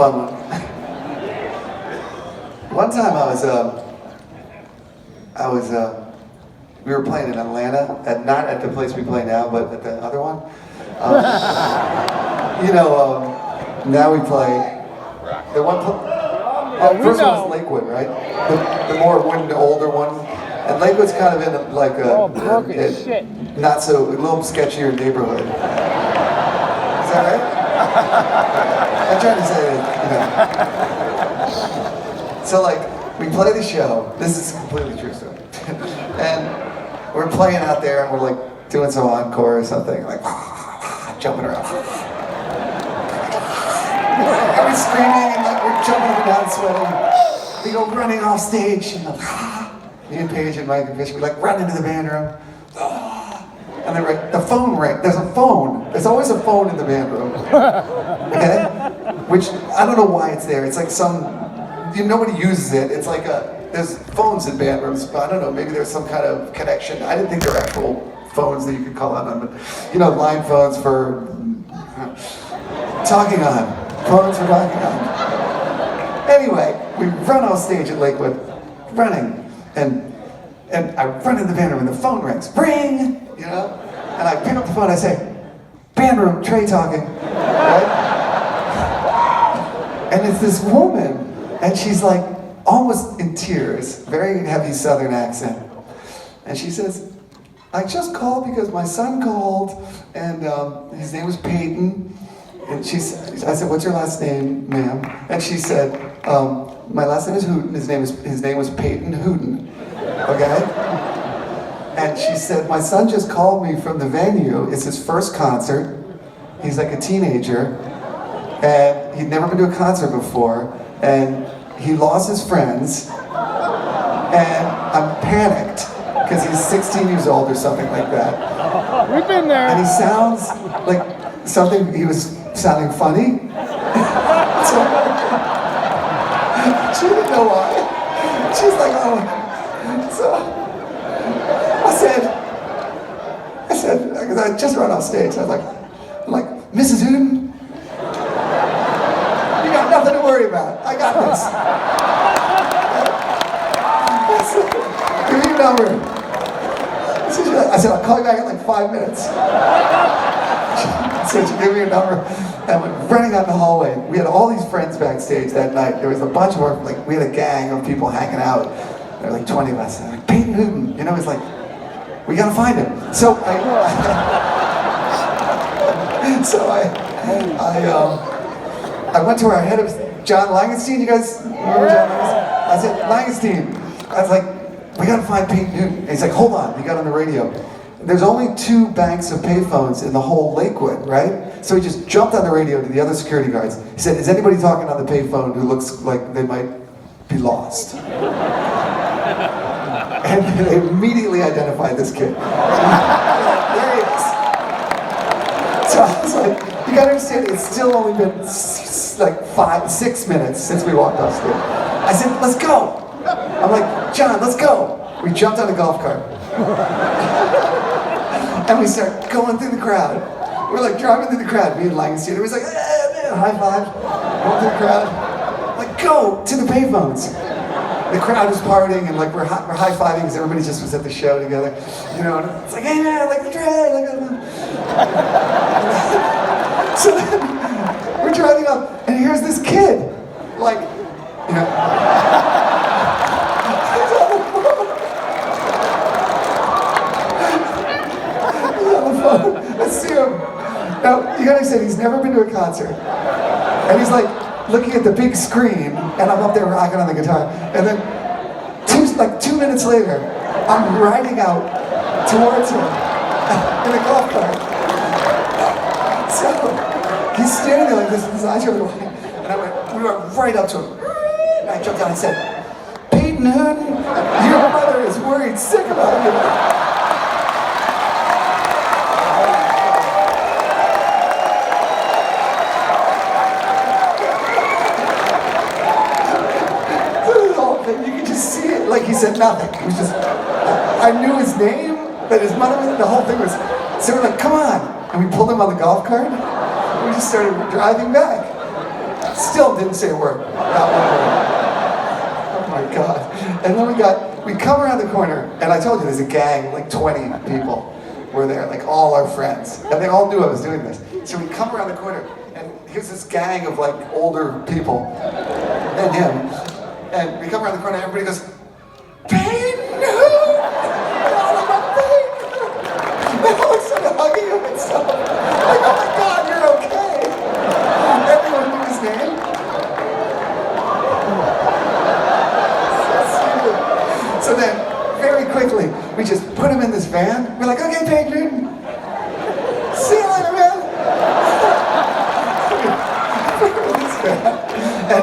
fun one. One time we were playing in Atlanta, not at the place we play now, but at the other one. Now we play the one. First one was Lakewood, right? The more wooden, older one. And Lakewood's kind of in a not so, a little sketchier neighborhood. Is that right? I'm trying to say that, So we play the show. This is completely true story. And we're playing out there and we're doing some encore or something, jumping around. And we're screaming and we're jumping up and down, sweating. We go running off stage and me and Paige and Mike and Phish, we run into the band room. And then the phone rang. There's a phone. There's always a phone in the band room. Okay? Which, I don't know why it's there. It's nobody uses it. It's there's phones in band rooms, but I don't know, maybe there's some kind of connection. I didn't think there were actual phones that you could call out on, but line phones for talking on. Phones for talking on. Anyway, we run off stage at Lakewood, running, and I run in the band room and the phone rings. Ring! And I pick up the phone and I say, band room, Trey talking. Right? And it's this woman, and she's almost in tears, very heavy Southern accent. And she says, I just called because my son called, and his name was Peyton. And I said, what's your last name, ma'am? And she said, my last name is Hooten. His name was Peyton Hooten. Okay? And she said, my son just called me from the venue. It's his first concert. He's a teenager. And he'd never been to a concert before. And he lost his friends. And I'm panicked because he's 16 years old or something like that. We've been there. And he sounds like he was sounding funny. So, she didn't know why. She's like, oh. So I said, because I just run off stage. I was like, Mrs. Hooten, you got nothing to worry about. I got this. Give me your number. I said, I'll call you back in 5 minutes. So she gave me a number and went running out the hallway. We had all these friends backstage that night. There was a bunch of we had a gang of people hanging out. There were 20 of us. And Peyton Hooten, it's we gotta find him. So I went to our head of John Langenstein. You guys remember John Langenstein? I said, Langenstein. I was like, we gotta find Peyton Hooten. And he's like, hold on, he got on the radio. There's only 2 banks of payphones in the whole Lakewood, right? So he just jumped on the radio to the other security guards. He said, is anybody talking on the payphone who looks like they might be lost? And they immediately identified this kid. There he is. So I was like, you gotta understand, it's still only been 6 minutes since we walked off stage. I said, let's go. I'm like, John, let's go. We jumped on a golf cart. And we start going through the crowd. We're driving through the crowd, me and Langenstein. It was high five, going through the crowd. Go to the payphones. The crowd was partying and we're high-fiving because everybody just was at the show together. And it's hey man, the Trey, So then we're driving up and here's this kid. Let's see him. Now, you gotta understand, he's never been to a concert. And he's looking at the big screen, and I'm up there rocking on the guitar. And then, 2 minutes later, I'm riding out towards him in a golf cart. So, he's standing there like this, with his eyes are wide. And we went right up to him. And I jumped down and said, Peyton Hooten, your mother is worried sick about you. He said nothing. It was just, I knew his name, but his mother, the whole thing was, so we're come on. And we pulled him on the golf cart, and we just started driving back. Still didn't say a word. Not one word. Oh my God. And then we come around the corner, and I told you there's a gang, like 20 people were there, like all our friends. And they all knew I was doing this. So we come around the corner, and here's this gang of like older people, and him. And we come around the corner, and everybody goes, Peyton Hooten! And all of them, Peyton Hooten! And all of a sudden hugging him and stuff. Like, oh my God, you're okay! Everyone knew his name. So then, very quickly, we just put him in this van. We're like, okay, Peyton Hooten, see you later, man. Put him in this van. And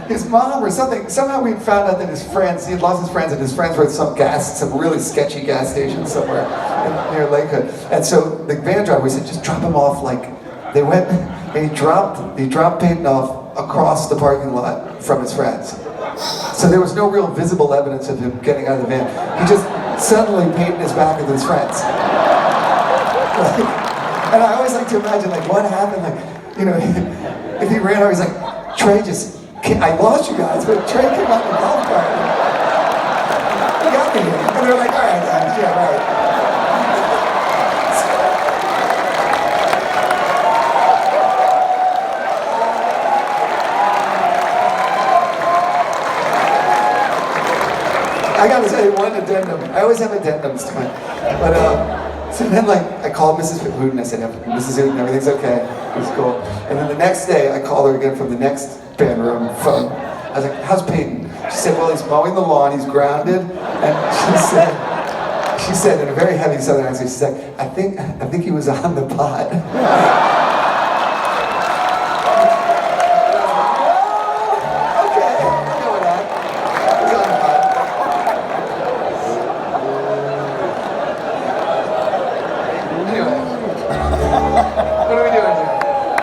his mom or something, somehow we found out that his friends, he had lost his friends, and his friends were at some really sketchy gas station somewhere near Lakewood. And so the van driver, we said, just drop him off, like, they went, and he dropped Peyton off across the parking lot from his friends. So there was no real visible evidence of him getting out of the van. He just suddenly Peyton is back with his friends. And I always like to imagine, like, what happened, like, you know, if he ran over, he's like, Trey I lost you guys, but Trey came out in the golf cart. He got me here. And they're like, all right, guys, yeah, right. I gotta say one addendum. I always have addendums to it. But so then, like, I called Mrs. Hooten. I said, Mrs. Hooten, everything's okay. It was cool. And then the next day, I called her again from the next band room phone. I was like, how's Peyton? She said, well, he's mowing the lawn. He's grounded. And she said in a very heavy Southern accent, she's like, I think he was on the pot.